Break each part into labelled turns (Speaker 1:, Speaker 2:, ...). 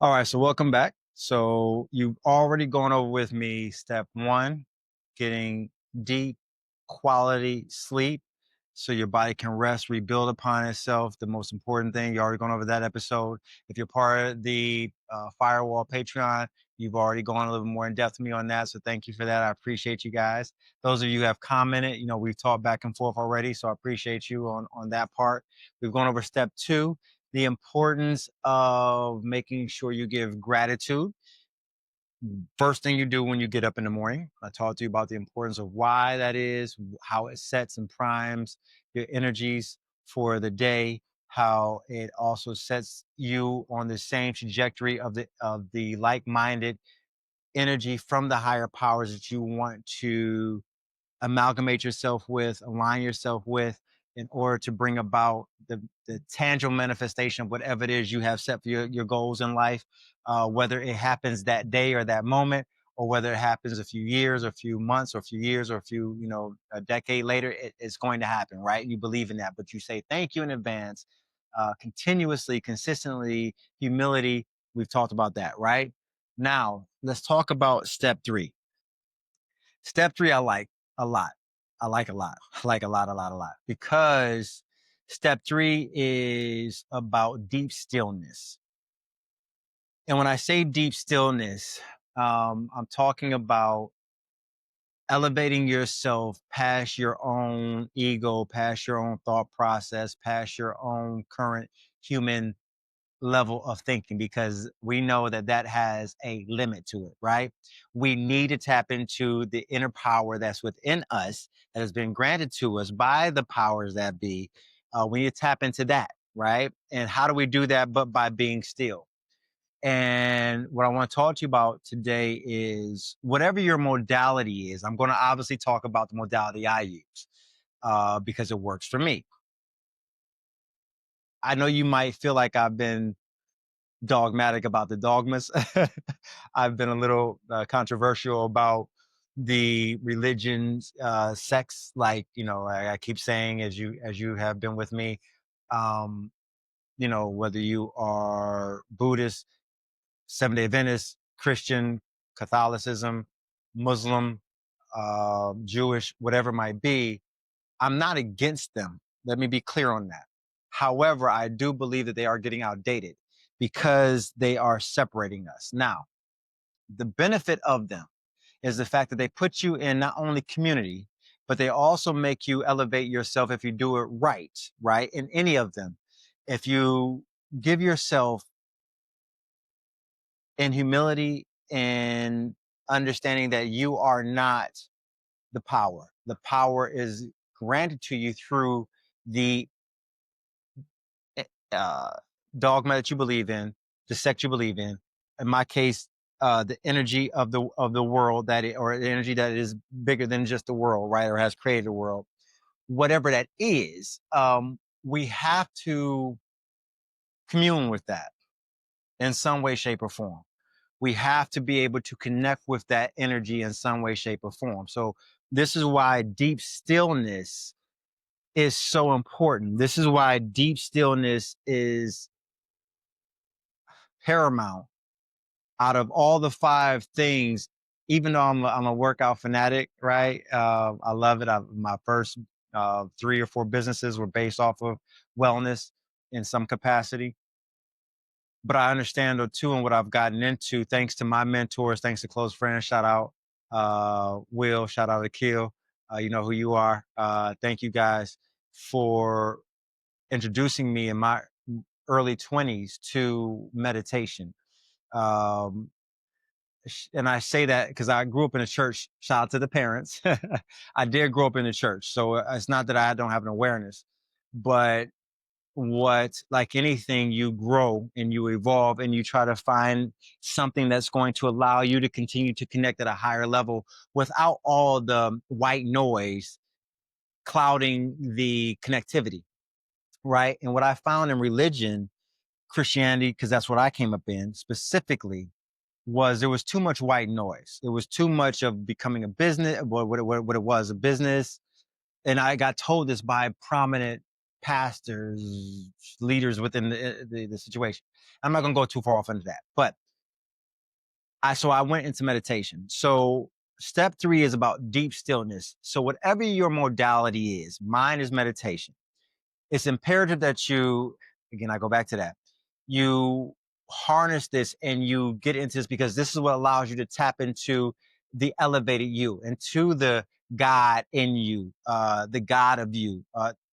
Speaker 1: All right, so welcome back. So you've already gone over with me step one, getting deep quality sleep so your body can rest, rebuild upon itself. The most important thing, you already gone over that episode. If you're part of the Firewall Patreon, you've already gone a little more in depth with me on that. So thank you for that. I appreciate you guys. Those of you who have commented, we've talked back and forth already. So I appreciate you on that part. We've gone over step two, the importance of making sure you give gratitude. First thing you do when you get up in the morning. I talked to you about the importance of why that is, how it sets and primes your energies for the day, how it also sets you on the same trajectory of the like-minded energy from the higher powers that you want to amalgamate yourself with, align yourself with, in order to bring about the tangible manifestation of whatever it is you have set for your goals in life, whether it happens that day or that moment, or whether it happens a few years or a few months or a few years or a few, a decade later, it's going to happen, right? You believe in that, but you say thank you in advance, continuously, consistently, humility. We've talked about that, right? Now, let's talk about step three. Step three, I like a lot. I like a lot. I like a lot, a lot, because step three is about deep stillness. And when I say deep stillness, I'm talking about elevating yourself past your own ego, past your own thought process, past your own current human level of thinking, because we know that that has a limit to it, right? We need to tap into the inner power that's within us, that has been granted to us by the powers that be. We need to tap into that, right? And how do we do that but by being still? And what I want to talk to you about today is whatever your modality is. I'm going to obviously talk about the modality I use because it works for me. I know you might feel like I've been dogmatic about the dogmas. I've been a little controversial about the religions, sects. Like, I keep saying, as you have been with me, um, whether you are Buddhist, Seventh-day Adventist, Christian, Catholicism, Muslim, Jewish, whatever it might be, I'm not against them. Let me be clear on that. However, I do believe that they are getting outdated because they are separating us. Now, the benefit of them is the fact that they put you in not only community, but they also make you elevate yourself if you do it right, right? In any of them. If you give yourself in humility and understanding that you are not the power is granted to you through the uh, dogma that you believe in, the sect you believe in. In my case, the energy of the world or the energy that is bigger than just the world, right, or has created the world, whatever that is. We have to commune with that in some way, shape, or form. We have to be able to connect with that energy in some way, shape, or form. So this is why deep stillness is so important. This is why deep stillness is paramount out of all the five things. Even though I'm a workout fanatic, right? I love it. My first three or four businesses were based off of wellness in some capacity. But I understand though too, and what I've gotten into, thanks to my mentors, thanks to close friends. Shout out Will, shout out Akil. You know who you are. Thank you guys for introducing me in my early 20s to meditation. Um, and I say that because I grew up in a church. Shout out to the parents. I did grow up in the church. So it's not that I don't have an awareness, but like anything, you grow and you evolve and you try to find something that's going to allow you to continue to connect at a higher level without all the white noise clouding the connectivity. Right. And what I found in religion, Christianity, because that's what I came up in specifically, was there was too much white noise. It was too much of becoming a business, what it was, a business. And I got told this by prominent pastors, leaders within the situation. I'm not going to go too far off into that, but I went into meditation. So step 3 is about deep stillness. So whatever your modality is, mine is meditation. It's imperative that you, again, I go back to that, you harness this and you get into this, because this is what allows you to tap into the elevated you, into the God in you, the God of you.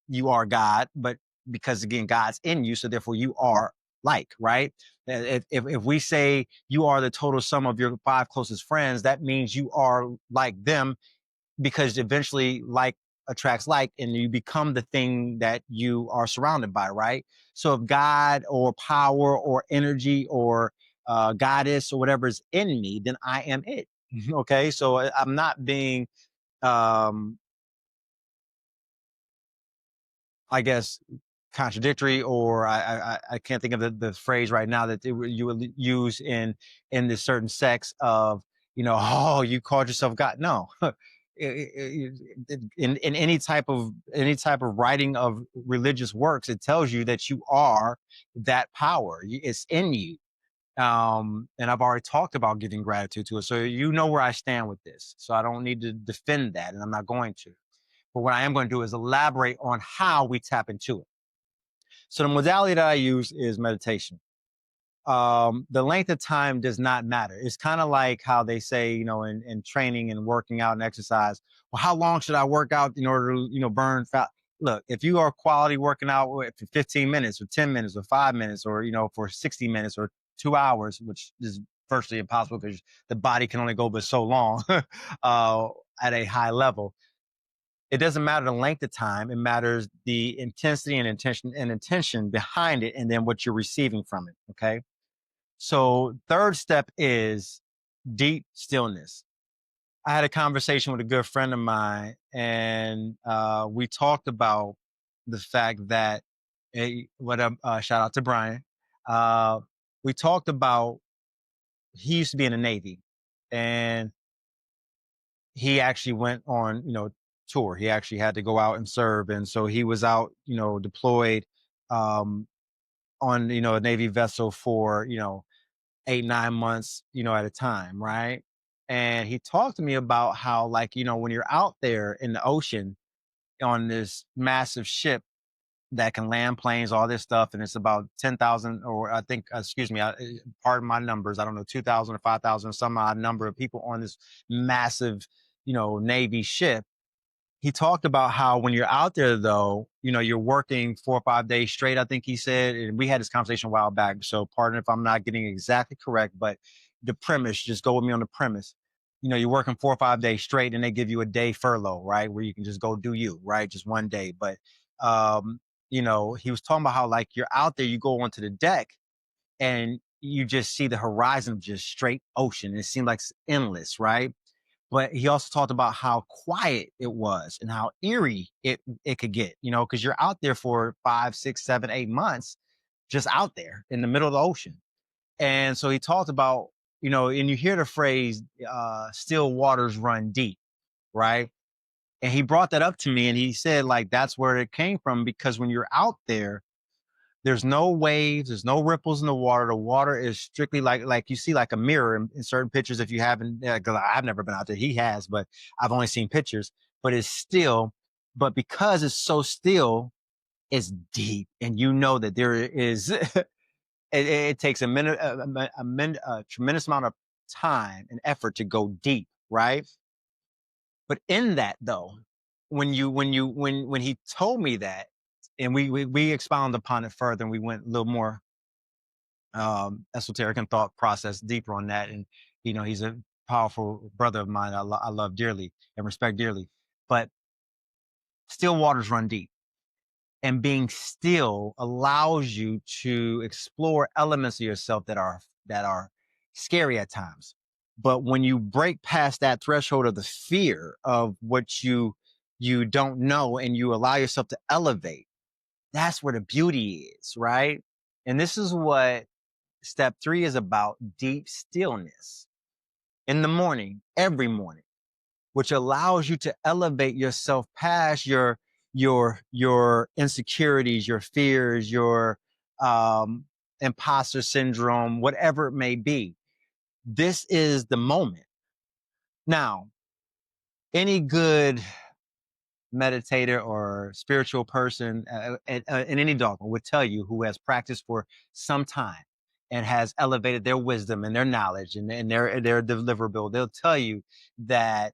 Speaker 1: You are God, but because again, God's in you, so therefore you are like, right? If we say you are the total sum of your 5 closest friends, that means you are like them, because eventually like attracts like, and you become the thing that you are surrounded by, right? So if God or power or energy or goddess or whatever is in me, then I am it. Okay, so I'm not being um I guess contradictory, or I can't think of the phrase right now that you would use in this certain sex of, oh, you called yourself God. No. In any type of writing of religious works, it tells you that you are that power. It's in you. And I've already talked about giving gratitude to it. So you know where I stand with this. So I don't need to defend that, and I'm not going to. But what I am going to do is elaborate on how we tap into it. So the modality that I use is meditation. The length of time does not matter. It's kind of like how they say, in training and working out and exercise. Well, how long should I work out in order to, burn fat? Look, if you are quality working out for 15 minutes or 10 minutes or 5 minutes, or, for 60 minutes or 2 hours, which is virtually impossible because the body can only go but so long at a high level. It doesn't matter the length of time. It matters the intensity and intention behind it, and then what you're receiving from it. Okay. So third step is deep stillness. I had a conversation with a good friend of mine, and we talked about the fact that, shout out to Brian. Uh, we talked about, he used to be in the Navy, and he actually went on, tour. He actually had to go out and serve. And so he was out, deployed um, on, a Navy vessel for, 8, 9 months, at a time. Right. And he talked to me about how, like, when you're out there in the ocean on this massive ship that can land planes, all this stuff, and it's about 10,000, or I think, excuse me, pardon my numbers, I don't know, 2,000 or 5,000, some odd number of people on this massive, Navy ship. He talked about how when you're out there, though, you're working 4 or 5 days straight, I think he said. And we had this conversation a while back. So pardon if I'm not getting exactly correct, but the premise, just go with me on the premise. You're working 4 or 5 days straight, and they give you a day furlough, right? Where you can just go do you, right? Just one day. But, he was talking about how, like, you're out there, you go onto the deck, and you just see the horizon of just straight ocean. It seemed like it's endless, right? But he also talked about how quiet it was and how eerie it could get, because you're out there for 5, 6, 7, 8 months, just out there in the middle of the ocean. And so he talked about, and you hear the phrase, still waters run deep, right? And he brought that up to me, and he said, like, that's where it came from, because when you're out there, there's no waves, there's no ripples in the water. The water is strictly like you see like a mirror in certain pictures. If you haven't, because I've never been out there, he has, but I've only seen pictures. But it's still, but because it's so still, it's deep, and you know that there is. It takes a tremendous amount of time and effort to go deep, right? But in that, though, when he told me that, and we expounded upon it further, and we went a little more esoteric and thought process deeper on that. And he's a powerful brother of mine. I love dearly and respect dearly. But still waters run deep, and being still allows you to explore elements of yourself that are scary at times. But when you break past that threshold of the fear of what you don't know, and you allow yourself to elevate, that's where the beauty is, right? And this is what step 3 is about: deep stillness in the morning, every morning, which allows you to elevate yourself past your insecurities, your fears, your um, imposter syndrome, whatever it may be. This is the moment. Now, any good meditator or spiritual person in any dogma would tell you, who has practiced for some time and has elevated their wisdom and their knowledge and their deliverable, they'll tell you that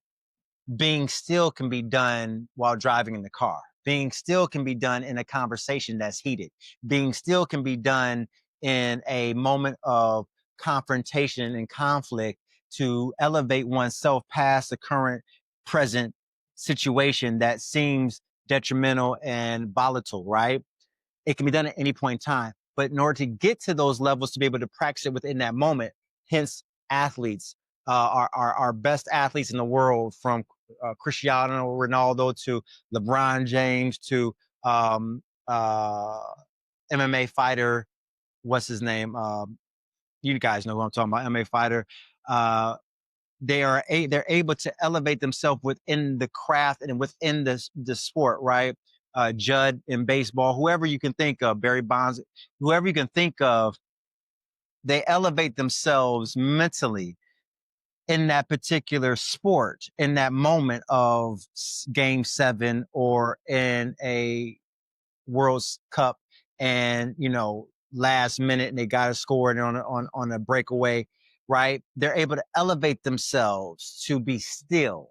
Speaker 1: being still can be done while driving in the car. Being still can be done in a conversation that's heated. Being still can be done in a moment of confrontation and conflict to elevate oneself past the current present situation that seems detrimental and volatile, right? It can be done at any point in time. But in order to get to those levels, to be able to practice it within that moment, hence athletes, our best athletes in the world, from Cristiano Ronaldo to LeBron James to um, uh, MMA fighter, what's his name? You guys know who I'm talking about, MMA fighter. Uh, they're able to elevate themselves within the craft and within the sport, right? Judd in baseball, whoever you can think of, Barry Bonds, whoever you can think of, they elevate themselves mentally in that particular sport, in that moment of game 7 or in a World Cup, and last minute and they got to score it on a breakaway, right? They're able to elevate themselves to be still.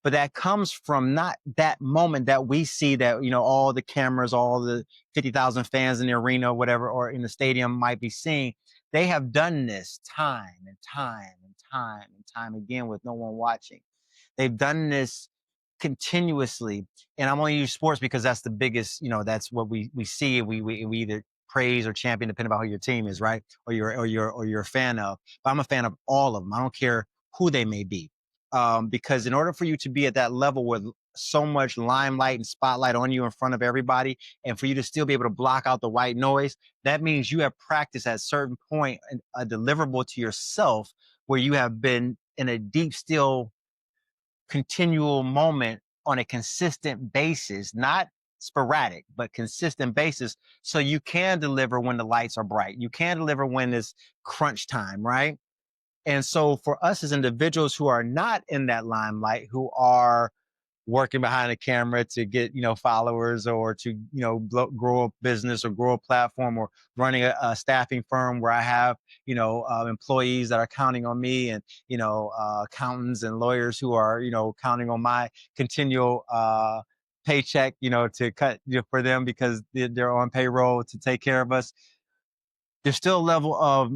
Speaker 1: But that comes from not that moment that we see, that all the cameras, all the 50,000 fans in the arena, whatever, or in the stadium might be seeing. They have done this time and time and time and time again with no one watching. They've done this continuously. And I'm only use sports because that's the biggest, that's what we see. We either praise or champion, depending on who your team is, right? Or you're a fan of. But I'm a fan of all of them. I don't care who they may be. Because in order for you to be at that level with so much limelight and spotlight on you in front of everybody, and for you to still be able to block out the white noise, that means you have practiced at a certain point, a deliverable to yourself, where you have been in a deep, still, continual moment on a consistent basis, not sporadic, but consistent basis. So you can deliver when the lights are bright. You can deliver when it's crunch time, right? And so for us as individuals who are not in that limelight, who are working behind the camera to get, followers, or to, grow a business or grow a platform, or running a staffing firm where I have, employees that are counting on me, and, accountants and lawyers who are, counting on my continual paycheck, to cut, for them, because they're on payroll to take care of us. There's still a level of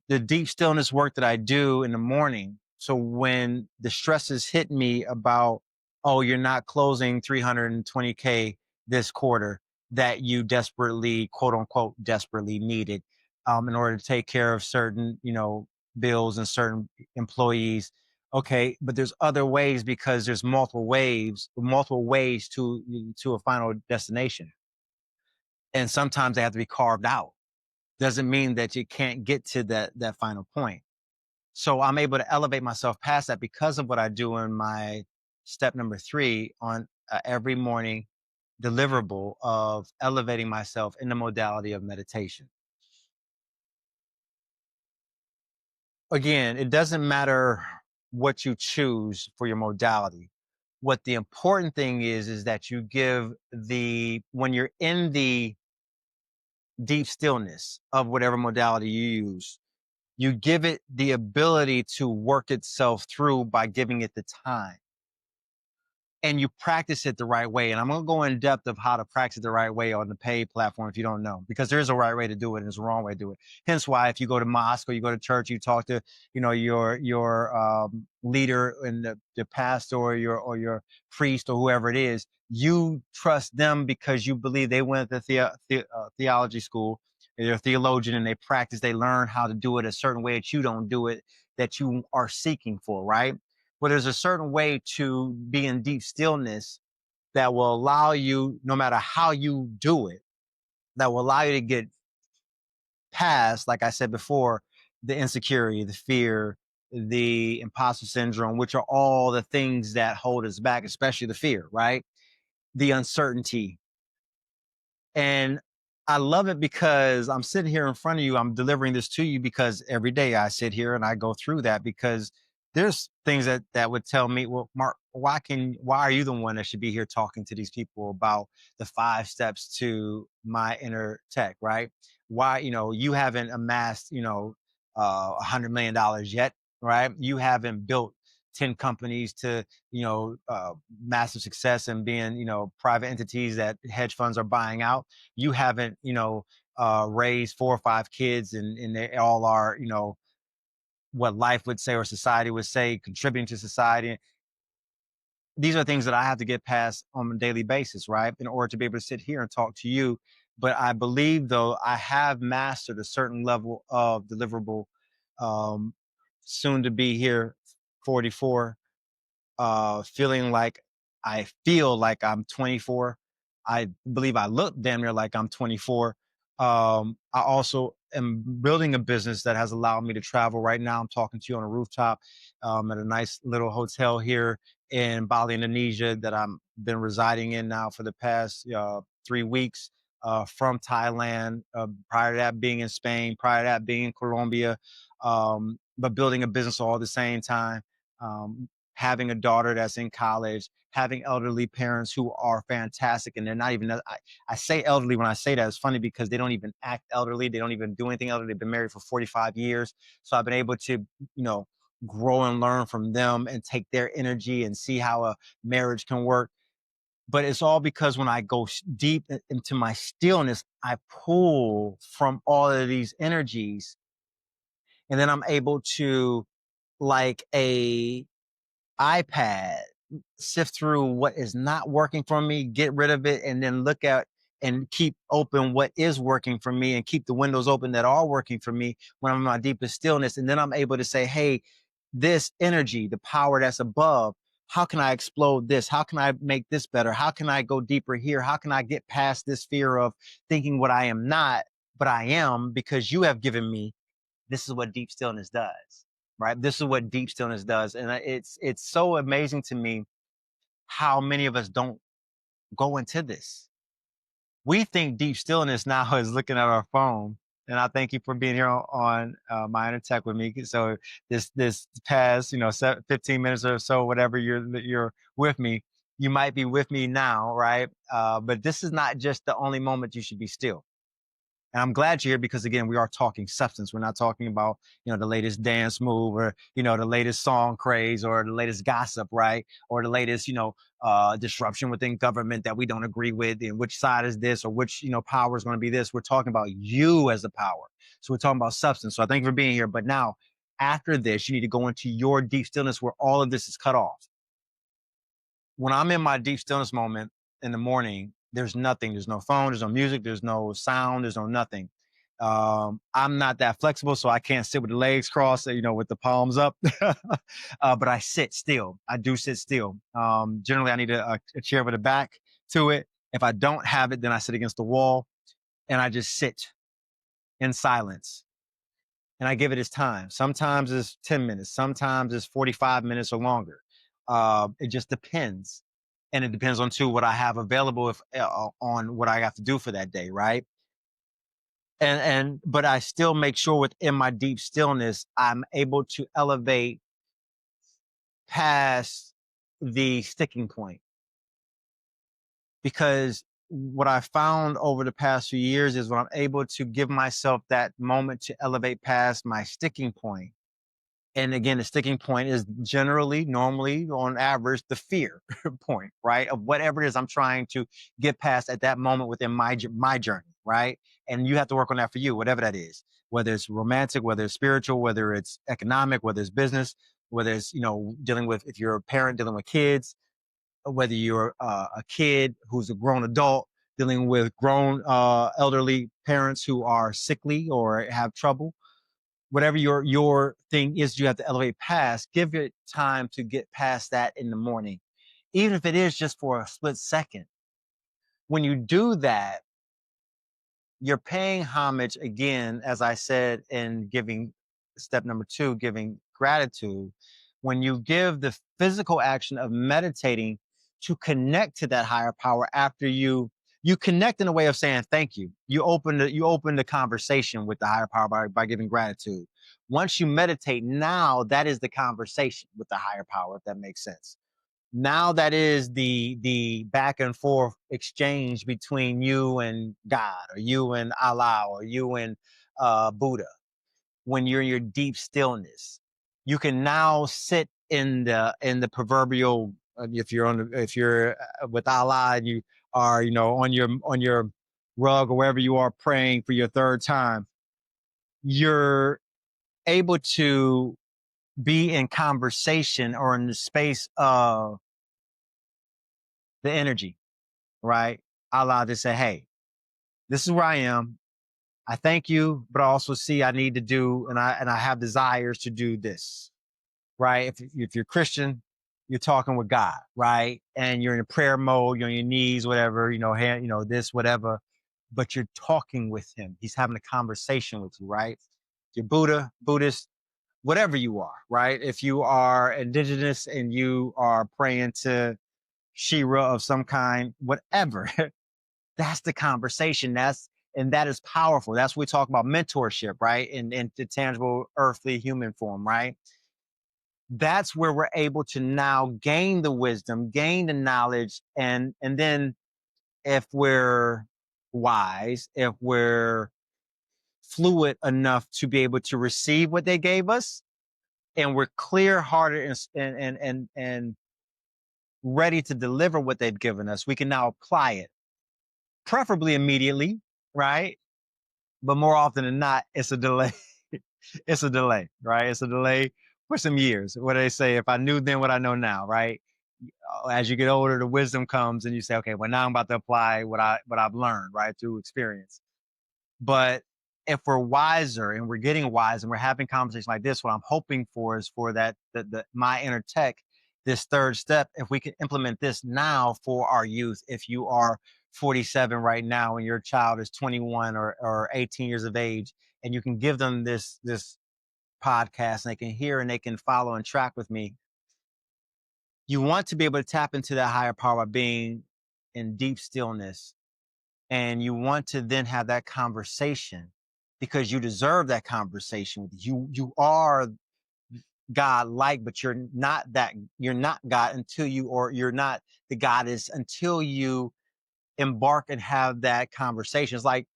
Speaker 1: the deep stillness work that I do in the morning. So when the stresses hit me about, oh, you're not closing 320K this quarter that you desperately, quote unquote, desperately needed, in order to take care of certain, bills and certain employees. Okay, but there's other ways, because there's multiple ways to a final destination. And sometimes they have to be carved out. Doesn't mean that you can't get to that final point. So I'm able to elevate myself past that because of what I do in my step number 3 on every morning deliverable of elevating myself in the modality of meditation. Again, it doesn't matter what you choose for your modality. What the important thing is that you give when you're in the deep stillness of whatever modality you use, you give it the ability to work itself through by giving it the time. And you practice it the right way. And I'm going to go in depth of how to practice it the right way on the paid platform if you don't know, because there is a right way to do it and there's a wrong way to do it. Hence why, if you go to mosque or you go to church, you talk to, your leader and the pastor or your priest or whoever it is, you trust them because you believe they went to theology school, they're a theologian, and they practice, they learn how to do it a certain way that you don't do it, that you are seeking for, right? But there's a certain way to be in deep stillness that will allow you, no matter how you do it, that will allow you to get past, like I said before, the insecurity, the fear, the imposter syndrome, which are all the things that hold us back, especially the fear, right? the uncertainty. And I love it because I'm sitting here in front of you. I'm delivering this to you because every day I sit here and I go through that because there's things that would tell me, well, Mark, why are you the one that should be here talking to these people about the 5 steps to my inner tech, right? Why, you haven't amassed, $100 million yet, right? You haven't built 10 companies to massive success and being private entities that hedge funds are buying out. You haven't raised 4 or 5 kids and they all are what life would say or society would say contributing to society. These are things that I have to get past on a daily basis, right, in order to be able to sit here and talk to you. But I believe, though, I have mastered a certain level of deliverable, um soon to be here 44, feeling like I feel like I'm 24. I believe I look damn near like I'm 24. I also am building a business that has allowed me to travel. Right now, I'm talking to you on a rooftop at a nice little hotel here in Bali, Indonesia, that I'm been residing in now for the past 3 weeks. From Thailand, prior to that being in Spain, prior to that being in Colombia, but building a business all at the same time. Having a daughter that's in college, having elderly parents who are fantastic, and they're not even. I say elderly when I say that. It's funny because they don't even act elderly. They don't even do anything elderly. They've been married for 45 years, so I've been able to, you know, grow and learn from them and take their energy and see how a marriage can work. But it's all because when I go deep into my stillness, I pull from all of these energies, and then I'm able to, like a iPad, sift through what is not working for me, get rid of it, and then look at and keep open what is working for me and keep the windows open that are working for me when I'm in my deepest stillness. And then I'm able to say, hey, this energy, the power that's above, how can I explode this? How can I make this better? How can I go deeper here? How can I get past this fear of thinking what I am not, but I am, because you have given me. This is what deep stillness does, right? This is what deep stillness does. And it's so amazing to me how many of us don't go into this. We think deep stillness now is looking at our phone. And I thank you for being here on my inner tech with me. So this past 15 minutes or so, whatever you're with me, you might be with me now, right? But this is not just the only moment you should be still. And I'm glad you're here because again, we are talking substance. We're not talking about, the latest dance move or, the latest song craze or the latest gossip, right? Or the latest, disruption within government that we don't agree with, and which side is this or which, power is going to be this. We're talking about you as a power. So we're talking about substance. So I thank you for being here. But now after this, you need to go into your deep stillness where all of this is cut off. When I'm in my deep stillness moment in the morning, there's nothing. There's no phone. There's no music. There's no sound. There's no nothing. I'm not that flexible, so I can't sit with the legs crossed, with the palms up. But I sit still. I do sit still. Generally, I need a chair with a back to it. If I don't have it, then I sit against the wall and I just sit in silence and I give it its time. Sometimes it's 10 minutes, sometimes it's 45 minutes or longer. It just depends. And it depends on too what I have available if on what I have to do for that day, right? And but I still make sure within my deep stillness, I'm able to elevate past the sticking point. Because what I found over the past few years is when I'm able to give myself that moment to elevate past my sticking point. And again, the sticking point is generally, normally, on average, the fear point, right? Of whatever it is I'm trying to get past at that moment within my journey, right? And you have to work on that for you, whatever that is, whether it's romantic, whether it's spiritual, whether it's economic, whether it's business, whether it's dealing with, if you're a parent dealing with kids, whether you're a kid who's a grown adult dealing with grown elderly parents who are sickly or have trouble. Whatever your thing is, you have to elevate past. Give it time to get past that in the morning, even if it is just for a split second. When you do that, you're paying homage again, as I said in giving step number 2, giving gratitude. When you give the physical action of meditating, to connect to that higher power after you connect in a way of saying thank you. You open the conversation with the higher power by giving gratitude. Once you meditate, now that is the conversation with the higher power, if that makes sense. Now that is the back and forth exchange between you and God, or you and Allah, or you and Buddha. When you're in your deep stillness, you can now sit in the proverbial, if you're with Allah and you are, on your rug or wherever you are praying for your third time, you're able to be in conversation or in the space of the energy, right? Allah to say, hey, this is where I am. I thank you, but I also see I need to do, and I have desires to do this, right? If you're Christian, you're talking with God, right? And you're in a prayer mode, you're on your knees, whatever, hand, this, whatever, but you're talking with him. He's having a conversation with you, right? You're Buddhist, whatever you are, right? If you are indigenous and you are praying to Shira of some kind, whatever, that's the conversation. And that is powerful. That's what we talk about mentorship, right? In the tangible earthly human form, right? That's where we're able to now gain the wisdom, gain the knowledge, and then if we're wise, if we're fluid enough to be able to receive what they gave us, and we're clear-hearted and ready to deliver what they've given us, we can now apply it, preferably immediately, right? But more often than not, it's a delay. It's a delay, right? It's a delay for some years. What do they say? If I knew then what I know now, right? As you get older, the wisdom comes, and you say, okay, well, now I'm about to apply what I've learned, right, through experience. But if we're wiser and we're getting wise and we're having conversations like this, what I'm hoping for is for that my inner tech, this third step, if we can implement this now for our youth. If you are 47 right now and your child is 21 or 18 years of age, and you can give them this podcast and they can hear and they can follow and track with me, you want to be able to tap into that higher power by being in deep stillness. And you want to then have that conversation because you deserve that conversation. You are God like, but you're not God until you're not the goddess until you embark and have that conversation. It's like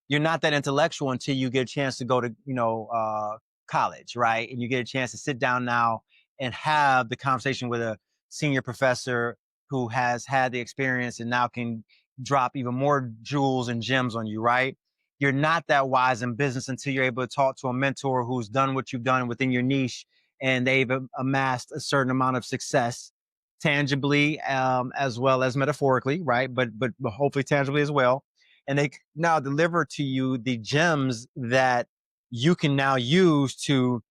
Speaker 1: you're not that intellectual until you get a chance to go to, college, right? And you get a chance to sit down now and have the conversation with a senior professor who has had the experience and now can drop even more jewels and gems on you, right? You're not that wise in business until you're able to talk to a mentor who's done what you've done within your niche and they've amassed a certain amount of success tangibly, as well as metaphorically, right? But hopefully tangibly as well. And they now deliver to you the gems that you can now use to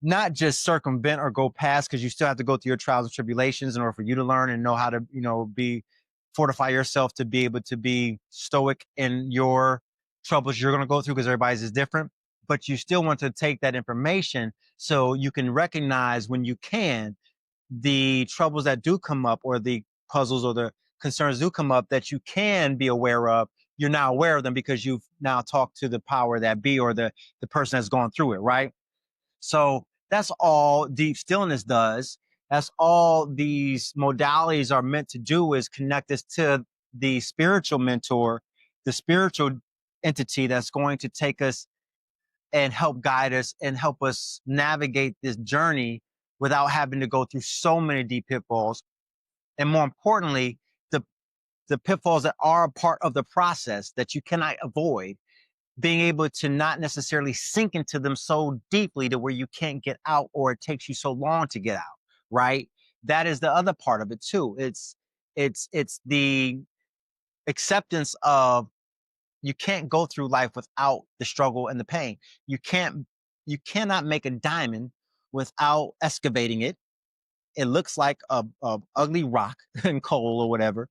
Speaker 1: not just circumvent or go past, because you still have to go through your trials and tribulations in order for you to learn and know how to, be fortify yourself to be able to be stoic in your troubles you're going to go through, because everybody's is different. But you still want to take that information so you can recognize when you can the troubles that do come up, or the puzzles or the concerns do come up that you can be aware of. You're now aware of them because you've now talked to the power that be, or the person that's gone through it, right? So that's all deep stillness does. That's all these modalities are meant to do, is connect us to the spiritual mentor, the spiritual entity that's going to take us and help guide us and help us navigate this journey without having to go through so many deep pitfalls. And more importantly, the, the pitfalls that are a part of the process that you cannot avoid, being able to not necessarily sink into them so deeply to where you can't get out, or it takes you so long to get out, right? That is the other part of it too. It's the acceptance of, you can't go through life without the struggle and the pain. You cannot make a diamond without excavating it. It looks like a ugly rock and coal or whatever.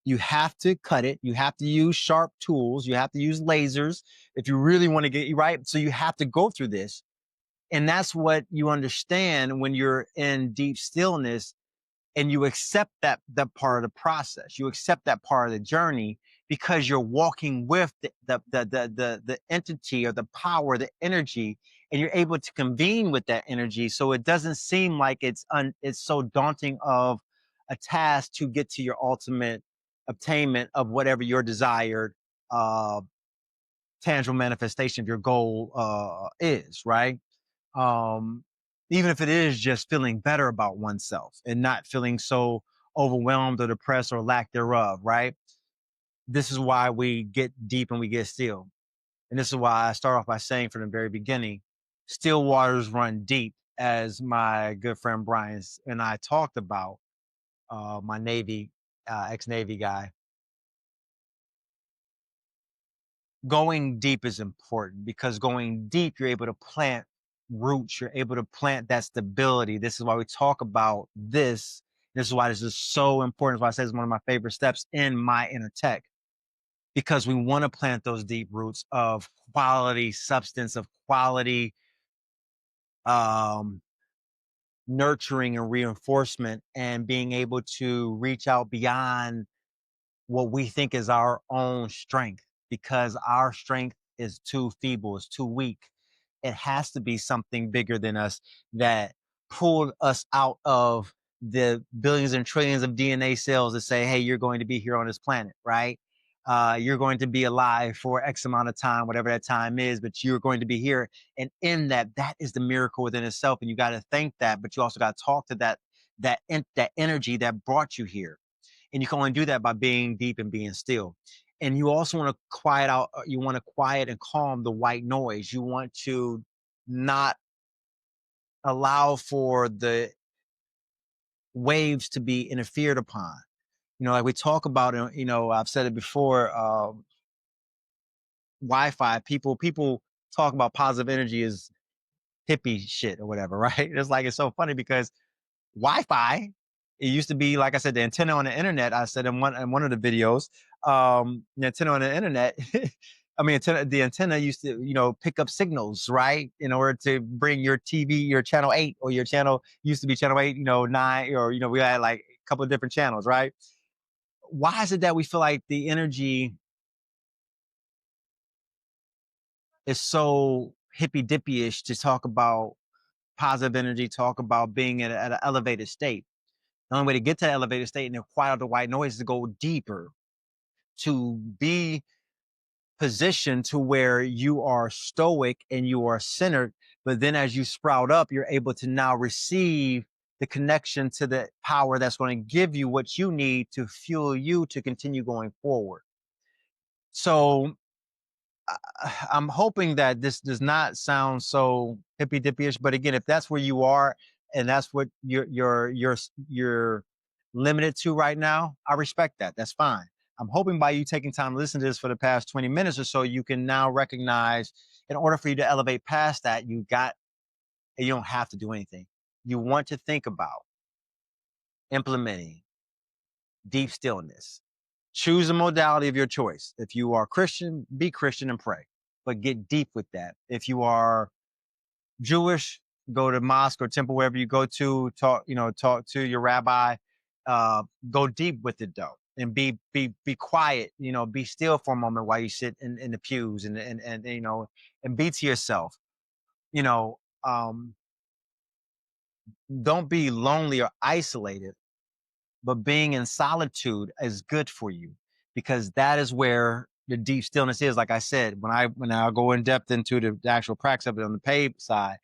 Speaker 1: You have to cut it. You have to use sharp tools. You have to use lasers if you really want to get right. So you have to go through this. And that's what you understand when you're in deep stillness. and you accept that part of the process. You accept that part of the journey because you're walking with the entity or the power, the energy, and you're able to convene with that energy. So it doesn't seem like it's so daunting of a task to get to your ultimate obtainment of whatever your desired uh, tangible manifestation of your goal is, right? um, Even if it is just feeling better about oneself and not feeling so overwhelmed or depressed or lack thereof, right? This is why we get deep and we get still. And this is why I start off by saying from the very beginning, still waters run deep, as my good friend Brian and I talked about, my Navy, ex-Navy guy. Going deep is important because going deep, you're able to plant roots, you're able to plant that stability. This is why we talk about this. This is why this is so important. That's why I say it's one of my favorite steps in my inner tech, because we want to plant those deep roots of quality substance, of quality um, nurturing and reinforcement, and being able to reach out beyond what we think is our own strength, because our strength is too feeble, is too weak. It has to be something bigger than us that pulled us out of the billions and trillions of DNA cells that say, hey, you're going to be here on this planet, right? You're going to be alive for X amount of time, whatever that time is, but you're going to be here. And in that, that is the miracle within itself. And you got to thank that, but you also got to talk to that energy that brought you here. And you can only do that by being deep and being still. And you also want to quiet out, you want to quiet and calm the white noise. You want to not allow for the waves to be interfered upon. Like we talk about, I've said it before, Wi-Fi, people talk about positive energy as hippie shit or whatever, right? It's like, it's so funny because Wi-Fi. It used to be, like I said, the antenna on the internet. I said in one of the videos, the antenna on the internet. I mean, the antenna used to, pick up signals, right, in order to bring your TV, your channel 8, or your channel used to be channel 8, 9, or we had like a couple of different channels, right? Why is it that we feel like the energy is so hippy dippy-ish to talk about positive energy, talk about being at an elevated state? The only way to get to that elevated state and to quiet out the white noise is to go deeper, to be positioned to where you are stoic and you are centered. But then as you sprout up, you're able to now receive the connection to the power that's going to give you what you need to fuel you to continue going forward. So I'm hoping that this does not sound so hippy dippy-ish, but again, if that's where you are and that's what you're limited to right now, I respect that. That's fine. I'm hoping by you taking time to listen to this for the past 20 minutes or so, you can now recognize, in order for you to elevate past that, you don't have to do anything. You want to think about implementing deep stillness. Choose a modality of your choice. If you are Christian, be Christian and pray, but get deep with that. If you are Jewish, go to mosque or temple, wherever you go to, talk to your rabbi. Go deep with it though, and be quiet. Be still for a moment while you sit in the pews, and be to yourself. You know, um, don't be lonely or isolated, but being in solitude is good for you, because that is where the deep stillness is. Like I said, when I go in depth into the actual practice of it on the paid side,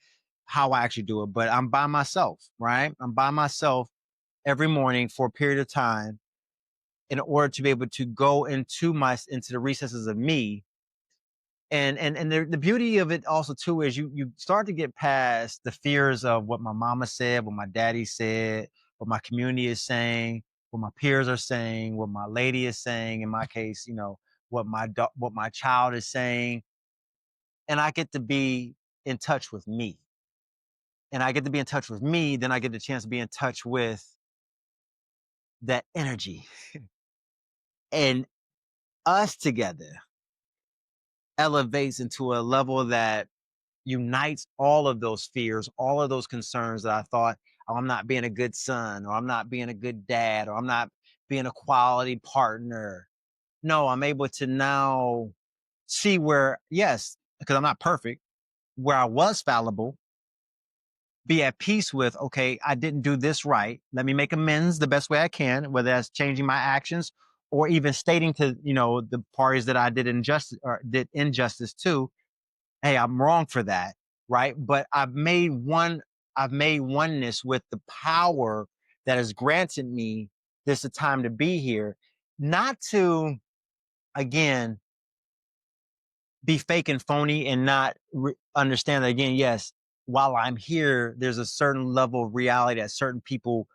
Speaker 1: how I actually do it. But I'm by myself, right? I'm by myself every morning for a period of time in order to be able to go into the recesses of me. And the beauty of it also too is you start to get past the fears of what my mama said, what my daddy said, what my community is saying, what my peers are saying, what my lady is saying. In my case, what my child is saying, and I get to be in touch with me. And I get to be in touch with me, then I get the chance to be in touch with that energy. And us together elevates into a level that unites all of those fears, all of those concerns that I thought oh, I'm not being a good son, or I'm not being a good dad, or I'm not being a quality partner. No, I'm able to now see where, yes, because I'm not perfect, where I was fallible, be at peace with, okay, I didn't do this right. Let me make amends the best way I can, whether that's changing my actions or even stating to, the parties that I did injustice to, hey, I'm wrong for that. Right. But I've made oneness with the power that has granted me this a time to be here, not to, again, be fake and phony and not understand that, again, yes, while I'm here, there's a certain level of reality that certain people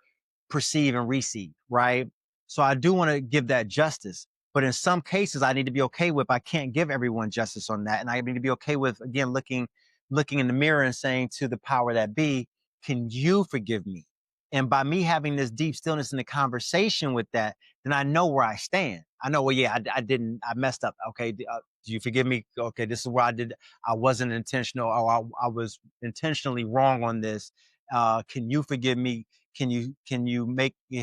Speaker 1: perceive and receive, right? So I do want to give that justice. But in some cases, I need to be okay with I can't give everyone justice on that. And I need to be okay with, again, looking in the mirror and saying to the power that be, can you forgive me? And by me having this deep stillness in the conversation with that, then I know where I stand. I know, well, yeah, I messed up. Okay. Do you forgive me? Okay. This is where I wasn't intentional. Or I was intentionally wrong on this. Can you forgive me? Can you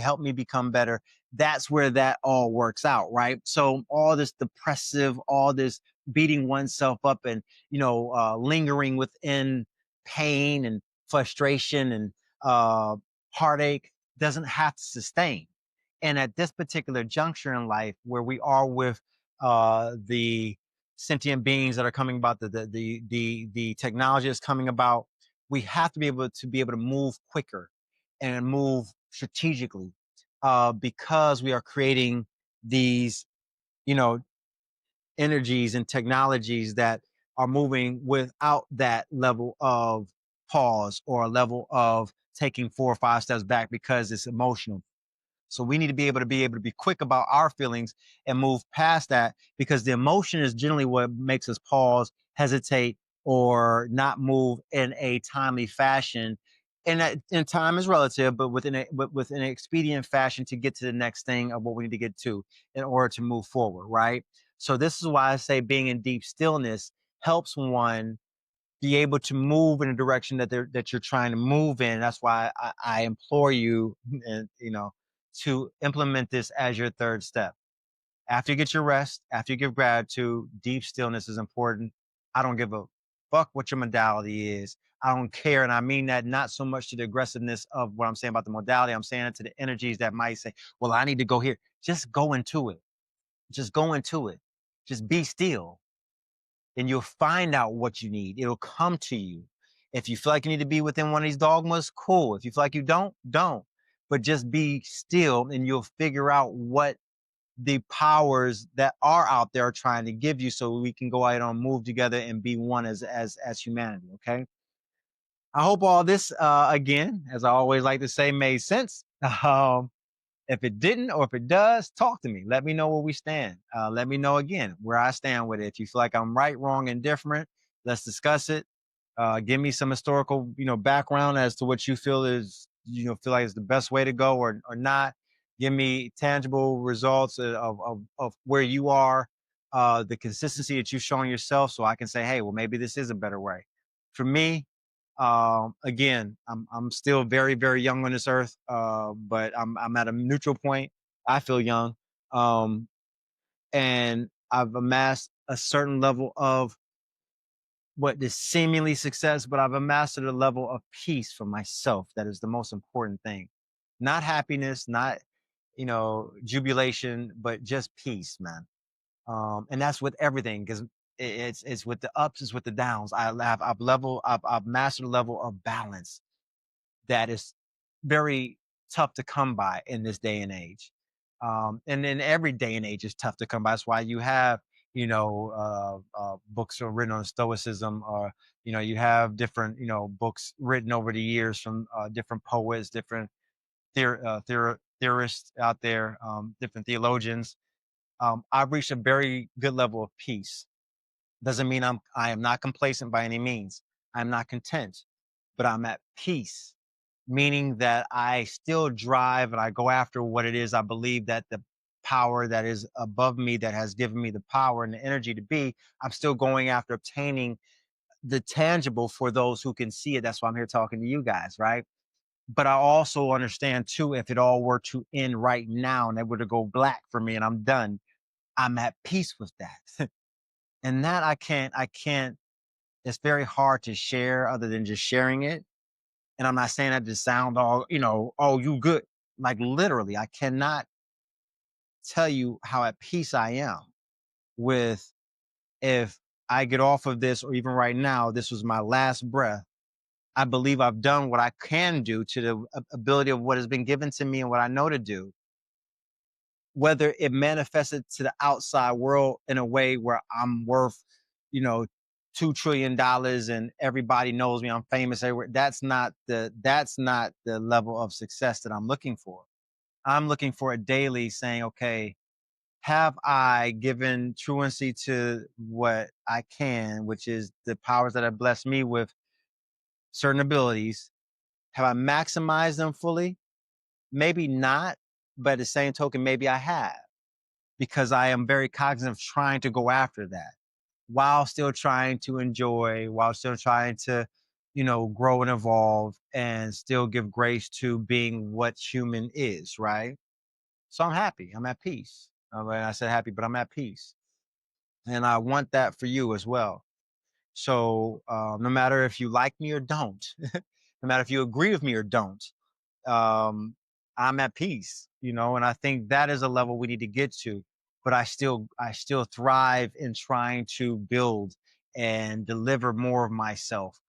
Speaker 1: help me become better? That's where that all works out, right? So all this depressive, all this beating oneself up, and lingering within pain and frustration and uh heartache doesn't have to sustain. And at this particular juncture in life, where we are with the sentient beings that are coming about, the technology is coming about, we have to be able to move quicker and move strategically, because we are creating these, you know, energies and technologies that are moving without that level of pause or a level of taking 4 or 5 steps back because it's emotional. So we need to be able to be quick about our feelings and move past that, because the emotion is generally what makes us pause, hesitate, or not move in a timely fashion. And time is relative, but within an expedient fashion to get to the next thing of what we need to get to in order to move forward, right? So this is why I say being in deep stillness helps one be able to move in a direction that you're trying to move in. That's why I implore you, and to implement this as your third step. After you get your rest, after you give gratitude, deep stillness is important. I don't give a fuck what your modality is. I don't care. And I mean that not so much to the aggressiveness of what I'm saying about the modality. I'm saying it to the energies that might say, well, I need to go here. Just go into it. Just go into it. Just be still, and you'll find out what you need. It'll come to you. If you feel like you need to be within one of these dogmas, cool. If you feel like you don't. But just be still and you'll figure out what the powers that are out there are trying to give you, so we can go out and move together and be one as humanity. Okay. I hope all this, again, as I always like to say, made sense. Um, if it didn't, or if it does, talk to me. Let me know where we stand. Let me know again where I stand with it. If you feel like I'm right, wrong, and different, let's discuss it. Give me some historical, background as to what you feel like is the best way to go, or not. Give me tangible results of where you are, the consistency that you've shown yourself, so I can say, hey, well, maybe this is a better way. For me, again, I'm still very, very young on this earth, but I'm at a neutral point. I feel young, um, and I've amassed a certain level of what is seemingly success, but I've amassed a level of peace for myself. That is the most important thing. Not happiness, not jubilation, but just peace, man. And that's with everything, because it's with the ups, it's with the downs. I've mastered a level of balance that is very tough to come by in this day and age. And in every day and age is tough to come by. That's why you have, books are written on stoicism, or, you have different, books written over the years from different poets, different theorists out there, different theologians. I've reached a very good level of peace. Doesn't mean I am not complacent by any means. I'm not content, but I'm at peace, meaning that I still drive and I go after what it is I believe that the power that is above me, that has given me the power and the energy to be, I'm still going after obtaining the tangible for those who can see it. That's why I'm here talking to you guys, right? But I also understand too, if it all were to end right now and it were to go black for me and I'm done, I'm at peace with that. And that I can't, it's very hard to share other than just sharing it. And I'm not saying that to sound all, oh, you good. Like literally, I cannot tell you how at peace I am with, if I get off of this, or even right now, this was my last breath. I believe I've done what I can do to the ability of what has been given to me and what I know to do. Whether it manifested to the outside world in a way where I'm worth, you know, $2 trillion and everybody knows me, I'm famous everywhere. That's not the level of success that I'm looking for. I'm looking for a daily saying, okay, have I given truancy to what I can, which is the powers that have blessed me with certain abilities? Have I maximized them fully? Maybe not, but at the same token, maybe I have, because I am very cognizant of trying to go after that while still trying to enjoy, while still trying to, grow and evolve and still give grace to being what human is, right? So I'm happy. I'm at peace. I said happy, but I'm at peace. And I want that for you as well. So no matter if you like me or don't, no matter if you agree with me or don't, um, I'm at peace, and I think that is a level we need to get to. But I still thrive in trying to build and deliver more of myself,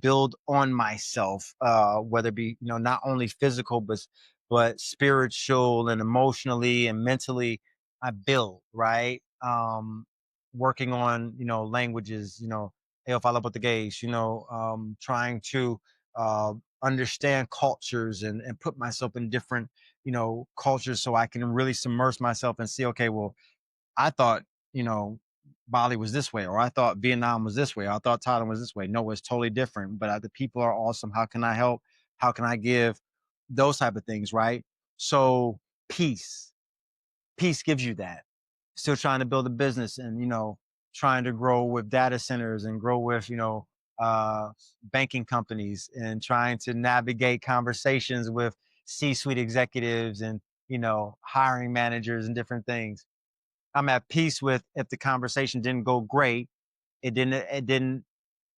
Speaker 1: build on myself, whether it be, not only physical, but spiritual and emotionally and mentally. I build, right. Working on, languages, eu falo português, trying to uh, understand cultures and put myself in different, cultures so I can really submerge myself and see, okay, well, I thought, you know, Bali was this way, or I thought Vietnam was this way, or I thought Thailand was this way. No, it's totally different. But the people are awesome. How can I help? How can I give? Those type of things, right? So peace, peace gives you that. Still trying to build a business and, trying to grow with data centers and grow with, uh, banking companies and trying to navigate conversations with C-suite executives and, hiring managers and different things. I'm at peace with, if the conversation didn't go great, it didn't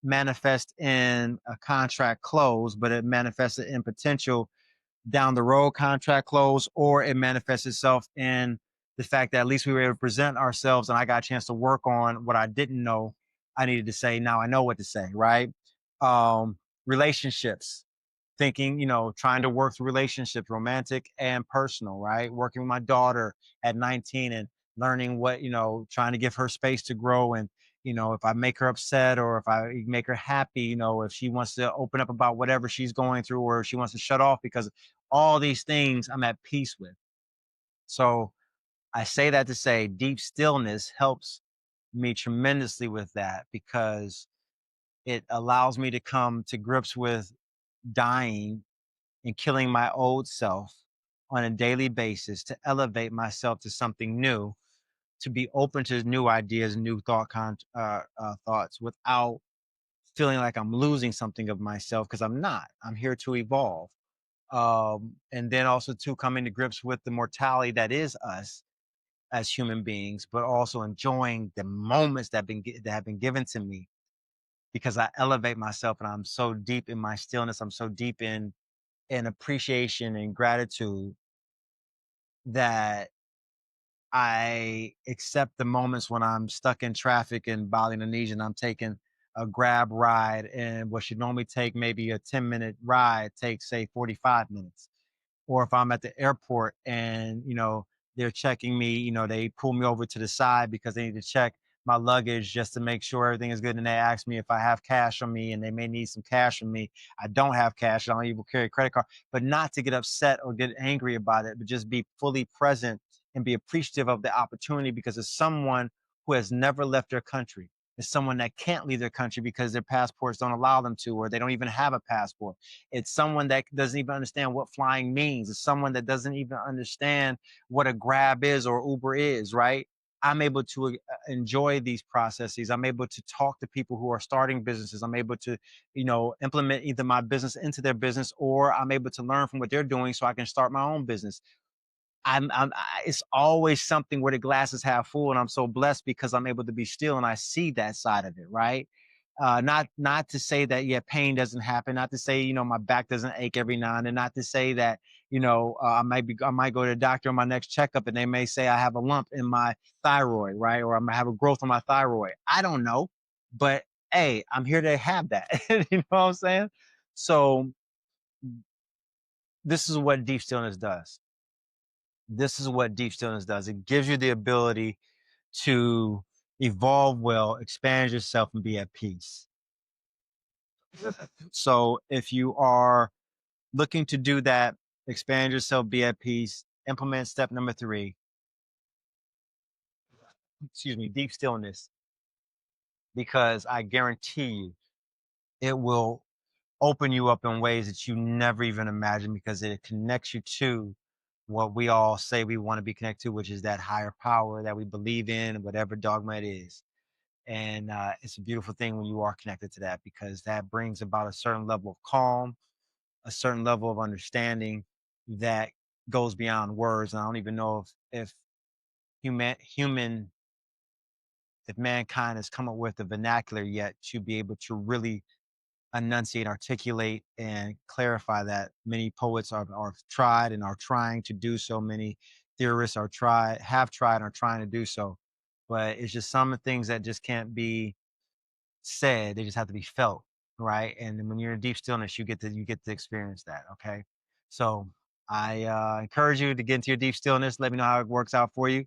Speaker 1: manifest in a contract close, but it manifested in potential down the road contract close, or it manifests itself in the fact that at least we were able to present ourselves and I got a chance to work on what I didn't know I needed to say. Now I know what to say, right? Relationships, thinking, trying to work through relationships, romantic and personal, right? Working with my daughter at 19 and learning what, trying to give her space to grow. And, if I make her upset or if I make her happy, if she wants to open up about whatever she's going through or if she wants to shut off, because all these things I'm at peace with. So I say that to say deep stillness helps me tremendously with that, because it allows me to come to grips with dying and killing my old self on a daily basis to elevate myself to something new, to be open to new ideas, new thoughts without feeling like I'm losing something of myself, because I'm not. I'm here to evolve. And then also to coming to grips with the mortality that is us as human beings, but also enjoying the moments that have been given to me, because I elevate myself and I'm so deep in my stillness. I'm so deep in appreciation and gratitude that I accept the moments when I'm stuck in traffic in Bali, Indonesia, and I'm taking a grab ride, and what should normally take maybe a 10-minute ride takes, say, 45 minutes. Or if I'm at the airport and, they're checking me, they pull me over to the side because they need to check my luggage just to make sure everything is good. And they ask me if I have cash on me and they may need some cash from me. I don't have cash. I don't even carry a credit card, but not to get upset or get angry about it, but just be fully present and be appreciative of the opportunity, because it's someone who has never left their country. It's someone that can't leave their country because their passports don't allow them to, or they don't even have a passport. It's someone that doesn't even understand what flying means. It's someone that doesn't even understand what a Grab is or Uber is, right? I'm able to enjoy these processes. I'm able to talk to people who are starting businesses. I'm able to, implement either my business into their business, or I'm able to learn from what they're doing so I can start my own business. It's always something where the glass is half full, and I'm so blessed because I'm able to be still and I see that side of it, right? Not to say that yeah, pain doesn't happen. Not to say my back doesn't ache every now and then. Not to say that I might go to the doctor on my next checkup and they may say I have a lump in my thyroid, right, or I might have a growth on my thyroid. I don't know, but hey, I'm here to have that. You know what I'm saying? So this is what deep stillness does. This is what deep stillness does. It gives you the ability to evolve well, expand yourself, and be at peace. So if you are looking to do that, expand yourself, be at peace, implement step number 3, excuse me, deep stillness, because I guarantee you it will open you up in ways that you never even imagined, because it connects you to what we all say we want to be connected to, which is that higher power that we believe in, whatever dogma it is. And it's a beautiful thing when you are connected to that, because that brings about a certain level of calm, a certain level of understanding that goes beyond words. And I don't even know if human if mankind has come up with the vernacular yet to be able to really enunciate, articulate, and clarify that. Many poets are tried and are trying to do so. Many theorists have tried and are trying to do so. But it's just some things that just can't be said, they just have to be felt, right? And when you're in deep stillness, you get to experience that. Okay, so I encourage you to get into your deep stillness. Let me know how it works out for you.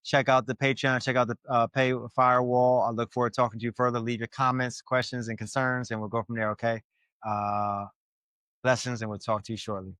Speaker 1: Check out the Patreon, check out the pay firewall. I look forward to talking to you further. Leave your comments, questions, and concerns, and we'll go from there. Okay, blessings, and we'll talk to you shortly.